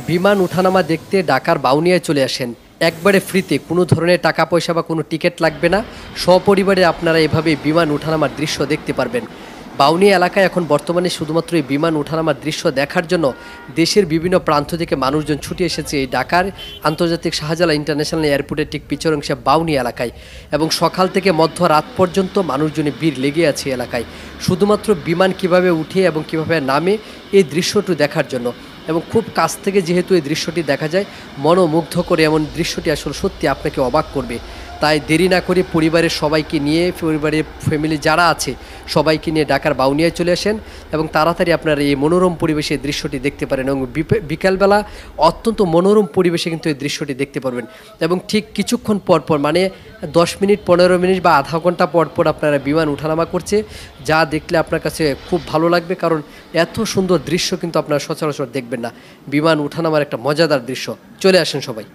বিমান ওঠানামা দেখতে ঢাকার বাউনিয়ায় চলে আসেন। একবারে ফ্রিতে, কোনো ধরনের টাকা পয়সা বা কোনো টিকিট লাগবে না। সপরিবারে আপনারা এভাবে বিমান ওঠানামার দৃশ্য দেখতে পারবেন। বাউনিয়া এলাকায় এখন বর্তমানে শুধুমাত্র এই বিমান ওঠানামার দৃশ্য দেখার জন্য দেশের বিভিন্ন প্রান্ত থেকে মানুষজন ছুটে এসেছে এই ঢাকার আন্তর্জাতিক শাহজালাল ইন্টারন্যাশনাল এয়ারপোর্টের ঠিক পিছর অংশে বাউনিয়া এলাকায়। এবং সকাল থেকে মধ্যরাত পর্যন্ত মানুষজনের ভিড় লেগে আছে এলাকায়, শুধুমাত্র বিমান কিভাবে উঠে এবং কিভাবে নামে এই দৃশ্যটি দেখার জন্য। এবং খুব কাছ থেকে যেহেতু এই দৃশ্যটি দেখা যায়, মনোমুগ্ধ করে, এমন দৃশ্যটি আসলে সত্যি আপনাকে অবাক করবে। তাই দেরি না করে পরিবারের সবাইকে নিয়ে, পরিবারের ফ্যামিলি যারা আছে সবাইকে নিয়ে ঢাকার বাউনিয়ায় চলে আসেন এবং তাড়াতাড়ি আপনারা এই মনোরম পরিবেশে দৃশ্যটি দেখতে পারেন। এবং বিকালবেলা অত্যন্ত মনোরম পরিবেশে কিন্তু এই দৃশ্যটি দেখতে পারবেন। এবং ঠিক কিছুক্ষণ পর পর, মানে 10 মিনিট, 15 মিনিট বা আধা ঘন্টা পর পর আপনারা বিমান ওঠানামা করছে, যা দেখলে আপনার কাছে খুব ভালো লাগবে। কারণ এত সুন্দর দৃশ্য কিন্তু আপনারা সচরাচর দেখবেন না। বিমান ওঠানামার একটা মজাদার দৃশ্য। চলে আসেন সবাই।